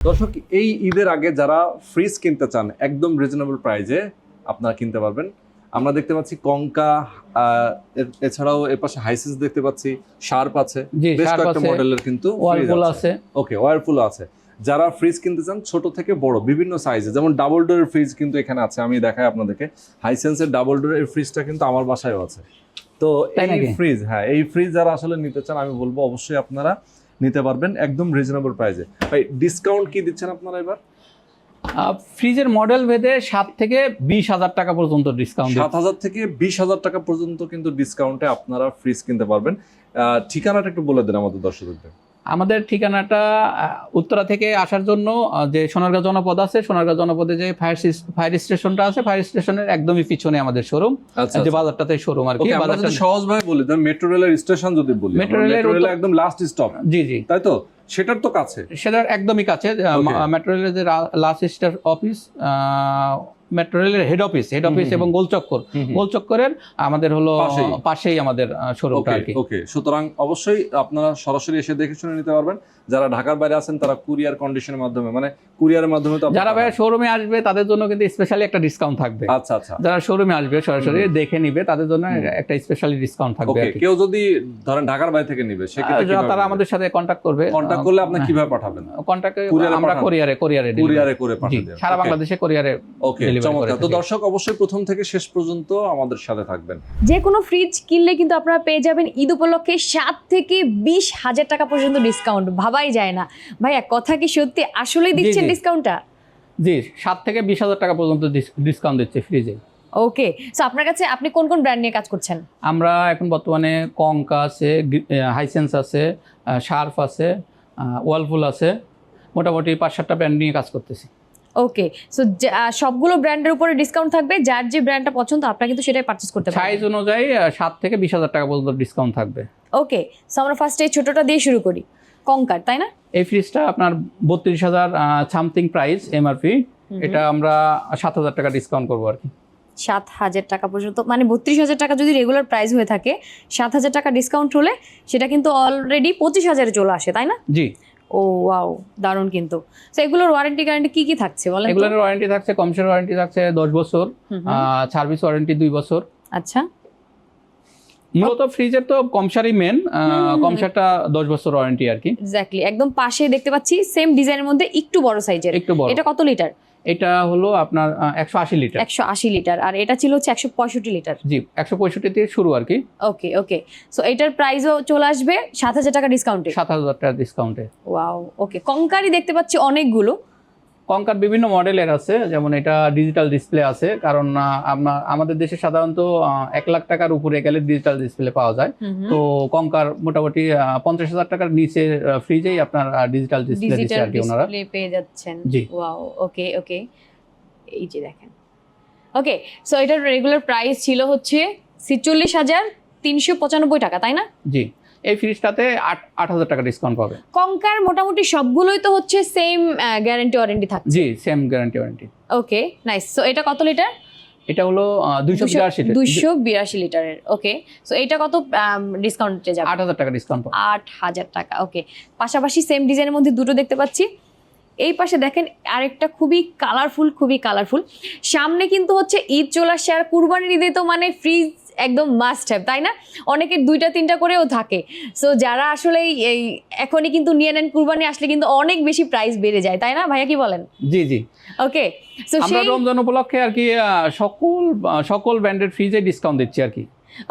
দর্শক, এই ঈদের আগে যারা ফ্রিজ কিনতে চান একদম রিজনেবল প্রাইসে আপনারা কিনতে পারবেন। আমরা দেখতে পাচ্ছি কঙ্কা, এছাড়াও এর পাশে হাইসেন্স দেখতে পাচ্ছি, শার্প আছে, বেশ কয়েকটা মডেলের কিন্তু ওয়ারপুল আছে। ওকে, ওয়ারপুল আছে। যারা ফ্রিজ কিনতে চান ছোট থেকে বড় বিভিন্ন সাইজে, যেমন ডাবল ডোরের ফ্রিজ কিন্তু এখানে আছে, আমি দেখাই আপনাদেরকে। হাইসেন্সের ডাবল ডোরের ফ্রিজটা কিন্তু আমার বাসায়ও আছে। তো এই ফ্রিজ, হ্যাঁ, এই ফ্রিজ যারা আসলে নিতে চান আমি বলবো অবশ্যই আপনারা নিতে পারবেন একদম রিজনেবল প্রাইসে। ভাই, ডিসকাউন্ট কি দিচ্ছেন আপনারা এবার? ফ্রিজের মডেল ভেদে 7 থেকে 20,000 টাকা পর্যন্ত ডিসকাউন্ট, 7,000 থেকে 20,000 টাকা পর্যন্ত কিন্তু ডিসকাউন্টে আপনারা ফ্রিজ কিনতে পারবেন। ঠিকানাটা একটু বলে দেন আমাদের দর্শকদের। আমাদের ঠিকানাটা উত্তরা থেকে আসার জন্য যে সোনারগাঁ জনপদ আছে, সোনারগাঁ জনপদে যে ফায়ার স্টেশনটা আছে, ফায়ার স্টেশনের একদমই পিছনে আমাদের শোরুম, যে বাজারটাতে শোরুম আর কি। বাজারটা সহজভাবে বলি, মেট্রো রেলের স্টেশন যদি বলি, মেট্রো রেলের একদম লাস্ট স্টপ। জি জি, তাই তো? সেটার তো কাছে, সেটার একদমই কাছে। মেট্রো রেলের যে লাস্ট স্টেশন অফিস, মেট্রো রেলের হেড অফিস এবং গোলচক্করের আমাদের হলো পাশেই আমাদের শোরুমটা আর কি। ওকে, সুতরাং অবশ্যই আপনারা সরাসরি এসে দেখে শুনে নিতে পারবেন। যারা ঢাকার বাইরে আছেন তারা কুরিয়ার কন্ডিশনের মাধ্যমে, মানে কুরিয়ারের মাধ্যমে, তো যারা ভাই শোরুমে আসবে তাদের জন্য কিন্তু স্পেশালি একটা ডিসকাউন্ট থাকবে। আচ্ছা আচ্ছা, যারা শোরুমে আসবে সরাসরি দেখে নিবে তাদের জন্য একটা স্পেশালি ডিসকাউন্ট থাকবে। কেউ যদি ধরেন ঢাকার বাইরে থেকে নিবে সেক্ষেত্রে তারা আমাদের সাথে কন্টাক্ট করবে। কন্টাক্ট করলে আপনি কিভাবে পাঠাবেন? কন্টাক্টে আমরা কুরিয়ারে করে পাঠিয়ে দেব সারা বাংলাদেশে কুরিয়ারে। ওকে, চমৎকার। তো দর্শক অবশ্যই প্রথম থেকে শেষ পর্যন্ত আমাদের সাথে থাকবেন। যে কোনো ফ্রিজ কিনলে কিন্তু আপনারা পেয়ে যাবেন ঈদ উপলক্ষে 7 থেকে 20,000 টাকা পর্যন্ত ডিসকাউন্ট। ভাবাই যায় না ভাইয়া, কথা কি সত্যি? আসলেই দিচ্ছেন ডিসকাউন্টটা? জি, 7 থেকে 20,000 টাকা পর্যন্ত ডিসকাউন্ট দিচ্ছে ফ্রিজে। ওকে, সো আপনার কাছে আপনি কোন কোন ব্র্যান্ড নিয়ে কাজ করছেন? আমরা এখন বর্তমানে কঙ্কা আছে, হাইসেন্স আছে, শার্প আছে, ওয়ালপুল আছে, মোটামুটি 5-7টা ব্র্যান্ড নিয়ে কাজ করতেছি। ওকে, সো সবগুলো ব্র্যান্ডের উপরে ডিসকাউন্ট থাকবে। যার যে ব্র্যান্ডটা পছন্দ আপনারা কিন্তু সেটাই পারচেজ করতে পারবেন। সাইজ অনুযায়ী 7 থেকে 20,000 টাকা পর্যন্ত ডিসকাউন্ট থাকবে। ওকে, সো আমরা ফার্স্টে ছোটটা দিয়ে শুরু করি, কঙ্কার, তাই না? এই ফ্রিজটা আপনার 32,000 সামথিং প্রাইস এমআরপি। এটা আমরা 7,000 টাকা ডিসকাউন্ট করবো আর কি। 7,000 টাকা পর্যন্ত, মানে 32,000 টাকা যদি রেগুলার প্রাইস হয়ে থাকে, 7,000 টাকা ডিসকাউন্ট হলে সেটা কিন্তু অলরেডি 25,000-এ চলে আসে, তাই না? জি। ও ওয়াও, দারুণ। কিন্তু তো এগুলোর ওয়ারেন্টি গ্যারান্টি কি কি থাকছে বলেন? এগুলোর ওয়ারেন্টি থাকছে, কমিশন ওয়ারেন্টি থাকছে 10 বছর, সার্ভিস ওয়ারেন্টি 2 বছর। আচ্ছা, মূলত ফ্রিজের তো কমসারই মেন, কমসারটা 10 বছর ওয়ারেন্টি আর কি। এক্স্যাক্টলি, একদম পাশে দেখতে পাচ্ছি সেম ডিজাইনের মধ্যে একটু বড় সাইজের। একটু বড়। এটা কত লিটার? এটা হলো আপনার 180 লিটার। 180 লিটার, আর এটা ছিল হচ্ছে 165 লিটার। জি, 165 থেকে শুরু আর কি। ওকে ওকে, সো এটার প্রাইসও চলে আসবে 7,000 টাকা ডিসকাউন্টে। 7,000 টাকা ডিসকাউন্টে। ওয়াও, ওকে। কঙ্কারি দেখতে পাচ্ছি অনেকগুলো। কঙ্কার বিভিন্ন মডেলের আছে, যেমন এটা ডিজিটাল ডিসপ্লে আছে, কারণ আমাদের দেশে সাধারণত 1 লাখ টাকার উপরে গেলে ডিজিটাল ডিসপ্লে পাওয়া যায়। তো কঙ্কার মোটামুটি 50,000 টাকার নিচে ফ্রিজেই আপনার ডিজিটাল ডিসপ্লে দিচ্ছে আর কি ওনারা। ডিসপ্লে পেয়ে যাচ্ছেন। জি। ওয়াও, ওকে ওকে, এই যে দেখেন। ওকে, সো এটার রেগুলার প্রাইস ছিল হচ্ছে 46,395 টাকা, তাই না? জি। এই ফ্রিজটাতে 8,000 টাকা ডিসকাউন্ট পাবে। কঙ্কার মোটামুটি সবগুলোই তো হচ্ছে সেম গ্যারান্টি ওয়ারেন্টি থাকছে। জি, সেম গ্যারান্টি ওয়ারেন্টি। ওকে, নাইস। সো এটা কত লিটার? এটা হলো 282 লিটারের। ওকে, সো এটা কত ডিসকাউন্টে যাবে? 8,000 টাকা ডিসকাউন্ট পাবে। 8,000 টাকা। ওকে, পাশাপাশি সেম ডিজাইনের মধ্যে দুটো দেখতে পাচ্ছি। এই পাশে দেখেন আরেকটা খুবই কালারফুল। সামনে কিন্তু হচ্ছে ঈদ চলে আসছে, আর কুরবানির ঈদে তো মানে ফ্রিজ একদম মাস্ট হ্যাভ, তাই না? অনেকের 2-3টা করেও থাকে। সো যারা আসলে এই এখনই কিন্তু নিয়ে নেন, কুরবানি আসলে কিন্তু অনেক বেশি প্রাইস বেড়ে যায়, তাই না ভাইয়া, কি বলেন? জি জি। ওকে, সো আমরা রমজান উপলক্ষে আর কি সকল ব্র্যান্ডের ফ্রিজে ডিসকাউন্ট দিচ্ছি আর কি।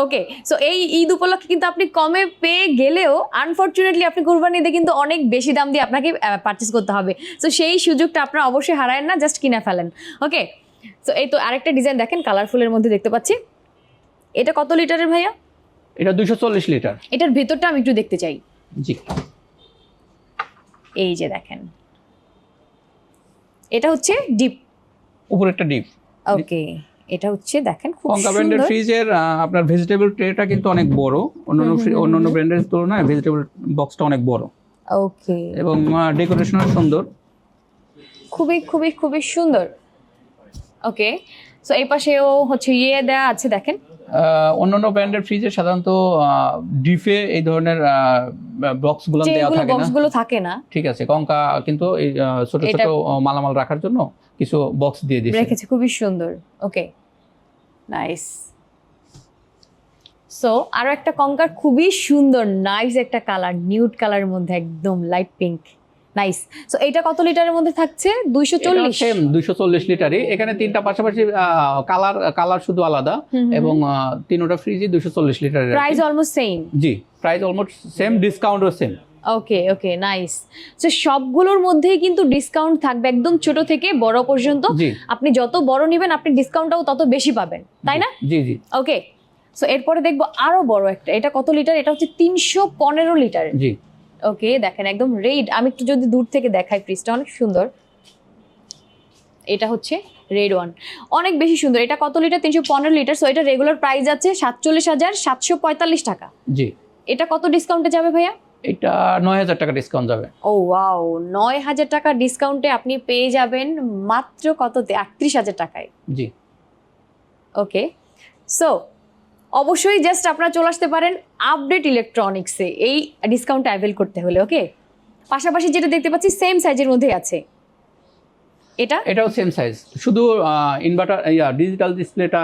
ওকে, সো এই ঈদ উপলক্ষে কিন্তু আপনি কমে পেয়ে গেলেও আনফরচুনেটলি আপনি কুরবানিতে কিন্তু অনেক বেশি দাম দিয়ে আপনাকে পারচেস করতে হবে। সো সেই সুযোগটা আপনারা অবশ্যই হারায়েন না, জাস্ট কিনে ফেলেন। ওকে, সো এই তো আরেকটা ডিজাইন দেখেন কালারফুলের মধ্যে দেখতে পাচ্ছি। এটা কত লিটারের ভাইয়া? এটা 240 লিটার। এটার ভেতরটা আমি একটু দেখতে চাই। জি, এই যে দেখেন, এটা হচ্ছে ডিপ, উপরেরটা ডিপ। ওকে, এটা হচ্ছে দেখেন খুব কঙ্কা ব্র্যান্ডের ফ্রিজের আপনার ভেজিটেবল ট্রেটা কিন্তু অনেক বড়, অন্যান্য ব্র্যান্ডের তুলনায় ভেজিটেবল বক্সটা অনেক বড়। ওকে, এবং ডেকোরেশনও সুন্দর, খুবই সুন্দর। ওকে, সো এই পাশেও হচ্ছে দেওয়া আছে দেখেন, অন্যান্য ব্র্যান্ডের ফ্রিজে সাধারণত ডিপে এই ধরনের বক্সগুলো দেওয়া থাকে না, বক্সগুলো থাকে না। ঠিক আছে, কঙ্কা কিন্তু এই ছোট ছোট মালামাল রাখার জন্য কিছু বক্স দিয়ে দিয়েছে, রেখেছে, খুবই সুন্দর। ওকে, নাইস। সো আরো একটা কঙ্কার, খুবই সুন্দর নাইস একটা কালার, নিউড কালারের মধ্যে একদম লাইট পিঙ্ক, নাইস। সো এটা কত লিটারের মধ্যে থাকছে? 240। সেম 240 লিটারই। এখানে তিনটা পাশাপাশি কালার শুধু আলাদা, এবং তিনটা ফ্রিজই 240 লিটারের। Price almost same? জি, প্রাইস অলমোস্ট সেম, ডিসকাউন্টও same. Okay okay, nice. So সবগুলোর মধ্যেই কিন্তু ডিসকাউন্ট থাকবে একদম ছোট থেকে বড় পর্যন্ত। আপনি যত বড় নেবেন আপনি ডিসকাউন্টটাও তত বেশি পাবেন, তাই না? জি জি। ওকে, সো এরপরে দেখবো আরো বড় একটা, এটা কত লিটার? এটা হচ্ছে 315 লিটার। জি। ওকে, দেখেন একদম রেড। আমি একটু যদি দূর থেকে দেখাই, ফ্রিজটা অনেক সুন্দর। এটা হচ্ছে রেড ওয়ান, অনেক বেশি সুন্দর। এটা কত লিটার? 315 লিটার। সো এটা রেগুলার প্রাইস আছে 47,745 টাকা। জি। এটা কত ডিসকাউন্টে যাবে ভাইয়া? এটা 9000 টাকা ডিসকাউন্ট যাবে। ও ওয়াও, 9000 টাকা ডিসকাউন্টে আপনি পেয়ে যাবেন মাত্র কততে? 38,000 টাকায়। জি। ওকে, সো অবশ্যই জাস্ট আপনারা চলে আসতে পারেন আপডেট ইলেকট্রনিক্সে এই ডিসকাউন্ট অ্যাভেল করতে হলে। ওকে, পাশাপাশি যেটা দেখতে পাচ্ছি সেম সাইজের মধ্যেই আছে, এটাও সেম সাইজ, শুধু ইনভার্টার ডিজিটাল ডিসপ্লেটা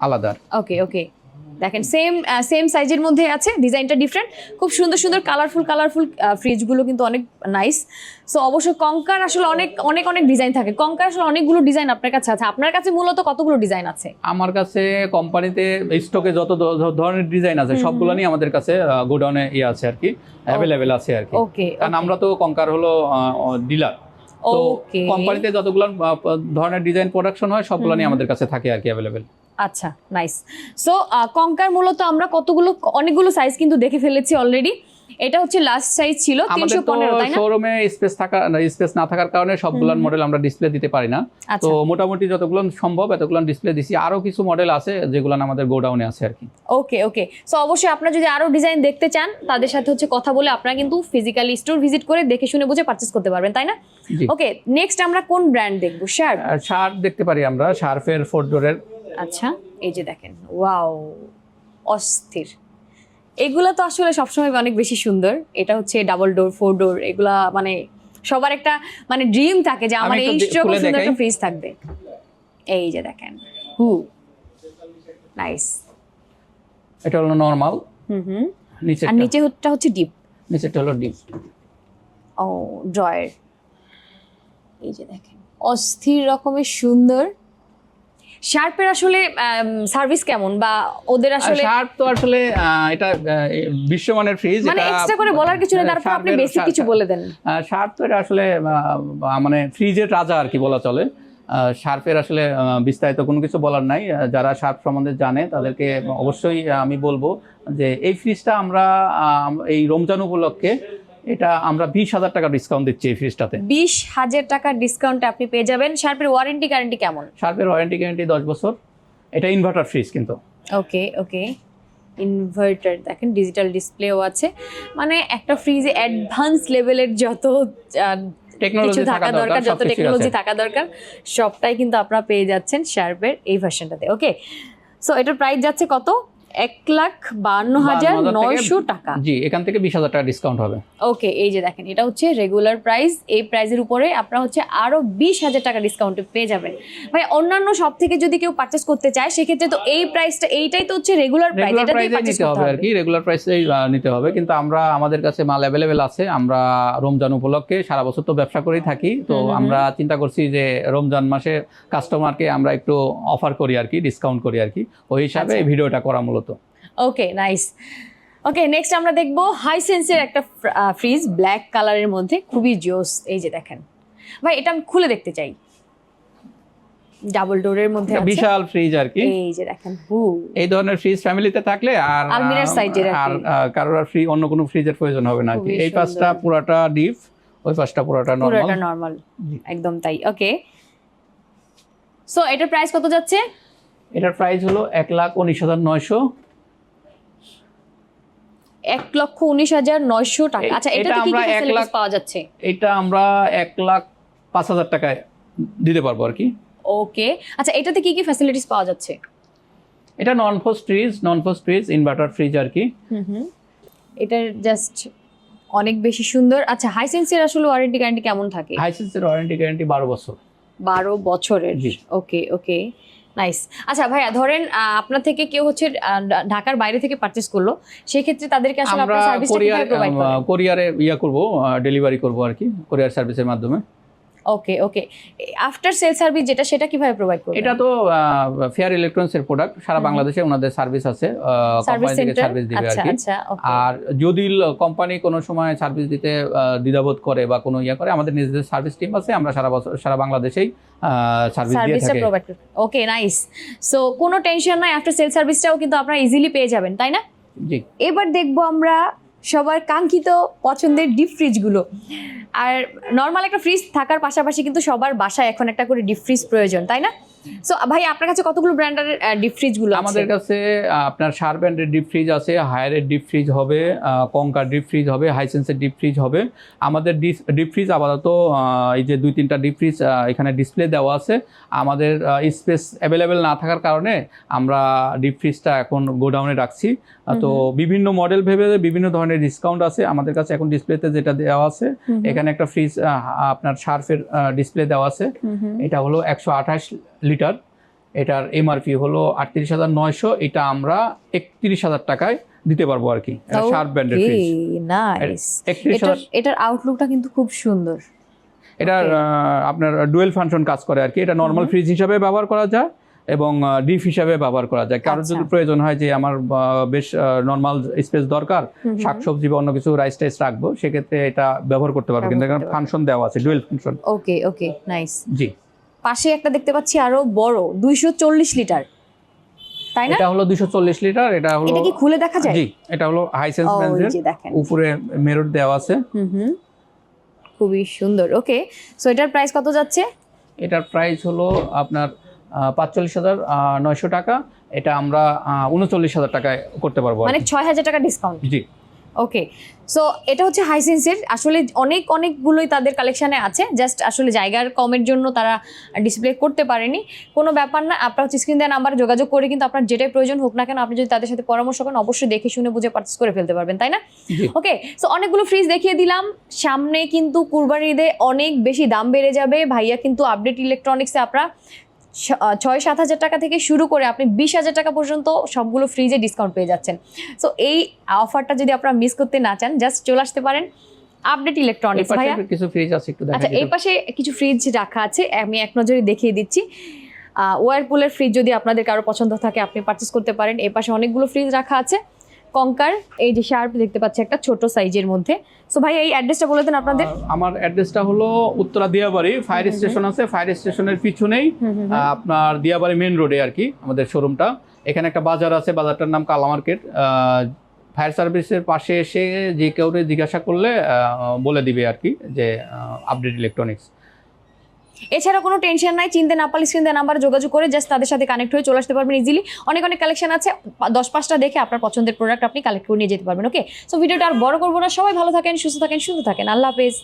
আলাদা। ওকে ওকে, দেখেন সেম সাইজের মধ্যে আছে, ডিজাইনটা ডিফারেন্ট। খুব সুন্দর সুন্দর কালারফুল ফ্রিজগুলো কিন্তু অনেক নাইস। সো অবশ্যই কঙ্কার আসলে অনেক ডিজাইন থাকে। কঙ্কার আসলে অনেকগুলো ডিজাইন আপনার কাছে আছে। আপনার কাছে মূলত কতগুলো ডিজাইন আছে? আমার কাছে কোম্পানিতে স্টকে যত ধরনের ডিজাইন আছে সবগুলো নিয়ে আমাদের কাছে গোডাউনে আছে আর কি, অ্যাভেলেবেল আছে আর কি। ওকে, কারণ আমরা তো কঙ্কার হলো ডিলার, তো কোম্পানিতে যতগুলো ধরনের ডিজাইন প্রোডাকশন হয় সবগুলো নিয়ে আমাদের কাছে থাকে আর কি, অ্যাভেলেবেল। আচ্ছা, নাইস। সো কঙ্কার মূলত আমরা অনেকগুলো সাইজ কিন্তু দেখে ফেলেছি অলরেডি। এটা হচ্ছে লাস্ট সাইজ ছিল 315, তাই না? শোরুমে স্পেস না থাকার কারণে সবগুলো মডেল আমরা ডিসপ্লে দিতে পারি না, তো মোটামুটি যতগুলো সম্ভব এতগুলো ডিসপ্লে দিছি। আরো কিছু মডেল আছে যেগুলো আমাদের গোডাউনে আছে আর কি। ওকে ওকে, সো অবশ্যই আপনারা যদি আরো ডিজাইন দেখতে চান তাদের সাথে হচ্ছে কথা বলে আপনারা কিন্তু ফিজিক্যালি স্টোর ভিজিট করে দেখে শুনে বুঝে পারচেজ করতে পারবেন, তাই না? ওকে, নেক্সট আমরা কোন ব্র্যান্ড দেখবো? শার্প দেখতে পারি আমরা, শার্পের 4 ডোরের। আচ্ছা, এই যে দেখেন, ওয়াও, অস্থির। এগুলা তো আসলে সবসময় অনেক বেশি সুন্দর। এটা হচ্ছে ডাবল ডোর, 4 ডোর, এগুলা মানে সবার একটা মানে ড্রিম থাকে যে আমার এই রকম সুন্দর একটা ফ্রিজ থাকবে। এই যে দেখেন, নাইস। এটা হলো নরমাল, আর নিচেটা হচ্ছে ডিপ। নিচেটা হলো ডিপ। ও, ড্রয়ার। এই যে দেখেন, অস্থির রকমের সুন্দর। শার্পের আসলে সার্ভিস কেমন, বা ওদের আসলে? শার্প তো আসলে এটা বিশ্বমানের ফ্রিজ, মানে এক্সট্রা করে বলার কিছু নেই, তারপর আপনি বেসিক কিছু বলে দেন। শার্প তো এটা আসলে মানে ফ্রিজের রাজা আর কি বলা চলে। শার্পের আসলে বিস্তারিত কোনো কিছু বলার নাই। যারা শার্প সম্বন্ধে জানে তাদেরকে অবশ্যই আমি বলবো যে এই ফ্রিজটা আমরা এই রমজান উপলক্ষে এটা আমরা 20,000 টাকা ডিসকাউন্ট দিচ্ছি এই ফ্রিজটাতে। 20,000 টাকার ডিসকাউন্টে আপনি পেয়ে যাবেন। শার্পের ওয়ারেন্টি গ্যারান্টি কেমন? শার্পের ওয়ারেন্টি গ্যারান্টি 10 বছর। এটা ইনভার্টার ফ্রিজ কিন্তু। ওকে ওকে, ইনভার্টার, দেখেন ডিজিটাল ডিসপ্লেও আছে। মানে একটা ফ্রিজে অ্যাডভান্স লেভেলের যত টেকনোলজি থাকা দরকার, যত টেকনোলজি থাকা দরকার সবটাই কিন্তু আপনারা পেয়ে যাচ্ছেন শার্পের এই ভার্সনটাতে। ওকে, সো এটার প্রাইস যাচ্ছে কত? 1,52,900 টাকা। জি, এখান থেকে 20,000 টাকা ডিসকাউন্ট হবে। ওকে, এই যে দেখেন, এটা হচ্ছে রেগুলার প্রাইস। এই প্রাইসের উপরে আপনারা হচ্ছে আরো 20,000 টাকা ডিসকাউন্টে পেয়ে যাবেন। ভাই, অন্যান্য সব থেকে যদি কেউ পারচেজ করতে চায় সেক্ষেত্রে তো এই প্রাইসটা, এইটাই তো হচ্ছে রেগুলার প্রাইস, এটা দিয়ে পারচেজ করতে হবে আর কি। রেগুলার প্রাইসেই নিতে হবে, কিন্তু আমরা আমাদের কাছে মাল অ্যাভেলেবেল আছে। আমরা রমজান উপলক্ষে সারা বছর তো ব্যবসা করেই থাকি, তো আমরা চিন্তা করছি যে রমজান মাসে কাস্টমারকে আমরা একটু অফার করি আর কি, ডিসকাউন্ট করি আর কি, ওই হিসাবে এই ভিডিওটা করা মূলত। ওকে, নাইস। ওকে, নেক্সট আমরা দেখবো হাইসেন্সের একটা ফ্রিজ ব্ল্যাক কালারের মধ্যে, খুবই জোস। এই যে দেখেন ভাই, এটা আমি খুলে দেখতে চাই। ডাবল ডোরের মধ্যে আছে, বিশাল ফ্রিজ আর কি। এই যে দেখেন, এই ধরনের ফ্রিজ ফ্যামিলিতে থাকলে আর আলমিরার সাইজের আর কারোর আর ফ্রি অন্য কোনো ফ্রিজের প্রয়োজন হবে না আর কি। এই পাশটা পুরোটা ডিপ, ওই পাশটা পুরোটা নরমাল, একদম তাই। ওকে, সো এটার প্রাইস কত যাচ্ছে? এটার প্রাইস হলো 1,19,900। 1,19,900 টাকা। আচ্ছা, এটা কি কি ফ্যাসিলিটিস পাওয়া যাচ্ছে? এটা আমরা 1,05,000 টাকায় দিতে পারবো আর কি। ওকে, আচ্ছা, এটাতে কি কি ফ্যাসিলিটিস পাওয়া যাচ্ছে? এটা non frost fridge inverter fridge আর কি। এটার জাস্ট অনেক বেশি সুন্দর। আচ্ছা, হাইসেন্সের আসলে ওয়ারেন্টি গ্যারান্টি কেমন থাকে? হাইসেন্সের ওয়ারেন্টি গ্যারান্টি 12 বছর। 12 বছরের, জি। ওকে ওকে, নাইস। আচ্ছা ভাইয়া, ধরেন আপনার থেকে কেউ হচ্ছে ঢাকার বাইরে থেকে পারচেজ করলো, সেই ক্ষেত্রে তাদেরকে আসলে আমরা আপনার সার্ভিসটা কিভাবে প্রোভাইড করেন? কোরিয়ারে করব, ডেলিভারি করব আর কি, কোরিয়ার সার্ভিসের মাধ্যমে। ওকে ওকে, আফটার সেল সার্ভিস যেটা, সেটা কিভাবে প্রোভাইড করবেন? এটা তো ফেয়ার ইলেকট্রনিক্স এর প্রোডাক্ট, সারা বাংলাদেশে ওনাদের সার্ভিস আছে, কোম্পানি থেকে সার্ভিস দিবে আর কি। আচ্ছা ওকে। আর যদি কোম্পানি কোনো সময় সার্ভিস দিতে দ্বিধাবোধ করে বা কোনো করে, আমাদের নিজেদের সার্ভিস টিম আছে, আমরা সারা বাংলাদেশেই সার্ভিস দিয়ে সার্ভিসটা থাকি। প্রোভাইড করেন, ওকে নাইস। সো কোনো টেনশন নাই, আফটার সেল সার্ভিসটাও কিন্তু আপনারা ইজিলি পেয়ে যাবেন, তাই না? জি। এবার দেখবো আমরা সবার কাঙ্ক্ষিত পছন্দের ডিপ ফ্রিজগুলো। আর নর্মাল একটা ফ্রিজ থাকার পাশাপাশি কিন্তু সবার বাসায় এখন একটা করে ডিপ ফ্রিজ প্রয়োজন, তাই না? সো ভাই, আপনার কাছে কতগুলো ব্র্যান্ডের ডিপ ফ্রিজগুলো আছে? আমাদের কাছে আপনার শার ব্র্যান্ডের ডিপ ফ্রিজ আছে, হায়ারের ডিপ ফ্রিজ হবে, কঙ্কার ডিপ ফ্রিজ হবে, হাইসেন্সের ডিপ ফ্রিজ হবে। আমাদের ডিপ ফ্রিজ আপাতত এই যে 2-3টা ডিপ ফ্রিজ এখানে ডিসপ্লে দেওয়া আছে। আমাদের স্পেস অ্যাভেলেবেল না থাকার কারণে আমরা ডিপ ফ্রিজটা এখন গোডাউনে রাখছি। তো বিভিন্ন মডেল ভেবে বিভিন্ন ধরনের ডিসকাউন্ট আছে আমাদের কাছে। এখন ডিসপ্লেতে যেটা দেওয়া আছে, এখানে একটা ফ্রিজ আপনার শার্ফের ডিসপ্লে দেওয়া আছে, এটা হলো 128 লিটার। এটার এমআরপি হলো 38,900, এটা আমরা 31,000 টাকায় দিতে পারবো আর কি। এটা শার্প ব্র্যান্ডের ফ্রিজ, নাইস। 31,000। এটার আউটলুকটা কিন্তু খুব সুন্দর। এটার আপনার ডুয়েল ফাংশন কাজ করে আর কি। এটা নর্মাল ফ্রিজ হিসাবে ব্যবহার করা যায় এবং ডিপ হিসাবে ব্যবহার করা যায়। কারোর যদি প্রয়োজন হয় যে আমার বেশ নর্মাল স্পেস দরকার, শাকসবজি বা অন্য কিছু রাইস টাইস রাখবো, সেক্ষেত্রে এটা ব্যবহার করতে পারবো, কিন্তু এখানে ফাংশন দেওয়া আছে, ডুয়েল ফাংশন। ওকে ওকে, নাইস। জি। পাশে একটা দেখতে পাচ্ছি আরো বড় 240 লিটার, তাই না? এটা হলো 240 লিটার। এটা হলো, এটা কি খুলে দেখা যায়? জি, এটা হলো হাইসেন্স ও, এই ব্র্যান্ডের, যে দেখেন উপরে মেরর দেওয়া আছে। খুবই সুন্দর। ওকে, সো এটার প্রাইস কত যাচ্ছে? এটার প্রাইস হলো আপনার 45,900 টাকা। এটা আমরা 39,000 টাকায় করতে পারবো, মানে 6,000 টাকা ডিসকাউন্ট। জি। ওকে, সো এটা হচ্ছে হাইসেন্সের। আসলে অনেকগুলোই তাদের কালেকশানে আছে, জাস্ট আসলে জায়গার কমের জন্য তারা ডিসপ্লে করতে পারেনি। কোনো ব্যাপার না, আপনার হচ্ছে স্ক্রিন দেওয়া নাম্বারে যোগাযোগ করে কিন্তু আপনার যেটাই প্রয়োজন হোক না কেন, আপনি যদি তাদের সাথে পরামর্শ করেন, অবশ্যই দেখে শুনে বুঝে পারচেজ করে ফেলতে পারবেন, তাই না? ওকে, সো অনেকগুলো ফ্রিজ দেখিয়ে দিলাম। সামনে কিন্তু কুরবানির ঈদে অনেক বেশি দাম বেড়ে যাবে। ভাইয়া কিন্তু আপডেট ইলেকট্রনিক্সে আপনারা 6-7 হাজার টাকা থেকে শুরু করে আপনি 20,000 টাকা পর্যন্ত সবগুলো ফ্রিজে ডিসকাউন্ট পেয়ে যাচ্ছেন। সো এই অফারটা যদি আপনারা মিস করতে না চান, জাস্ট চলে আসতে পারেন আপডেট ইলেকট্রনিক্স। ভাইয়া কিছু ফ্রিজ আছে, একটু আচ্ছা, এই পাশে কিছু ফ্রিজ রাখা আছে, আমি এক নজরে দেখিয়ে দিচ্ছি। ওয়ারপুলের ফ্রিজ যদি আপনাদের কারো পছন্দ থাকে, আপনি পারচেস করতে পারেন। এই পাশে অনেকগুলো ফ্রিজ রাখা আছে। কঙ্কার, এই যে শার্প দেখতে পাচ্ছি একটা ছোট সাইজের মধ্যে। সো ভাই, এই অ্যাড্রেসটা বলে দেন আপনাদের। আমার অ্যাড্রেসটা হলো উত্তরা দিয়াবাড়ি, ফায়ার স্টেশন আছে, ফায়ার স্টেশনের পিছনেই আপনার দিয়াবাড়ি মেন রোডে আর কি আমাদের শোরুমটা। এখানে একটা বাজার আছে, বাজারটার নাম কালা মার্কেট। ফায়ার সার্ভিসের পাশে এসে যে কেউ জিজ্ঞাসা করলে বলে দিবে আর কি যে আপডেট ইলেকট্রনিক্স। এছাড়া কোনো টেনশন নাই, চিনতে না পারলে স্ক্রিন দেওয়া নাম্বারে যোগাযোগ করে জাস্ট তাদের সাথে কানেক্ট হয়ে চলে আসতে পারবেন ইজিলি। অনেক কালেকশন আছে, 10-5টা দেখে আপনার পছন্দের প্রোডাক্ট আপনি কালেক্ট করে নিয়ে যেতে পারবেন। ওকে, সো ভিডিওটা আর বড় করবো না, সবাই ভালো থাকেন, সুস্থ থাকেন, আল্লাহ হাফেজ।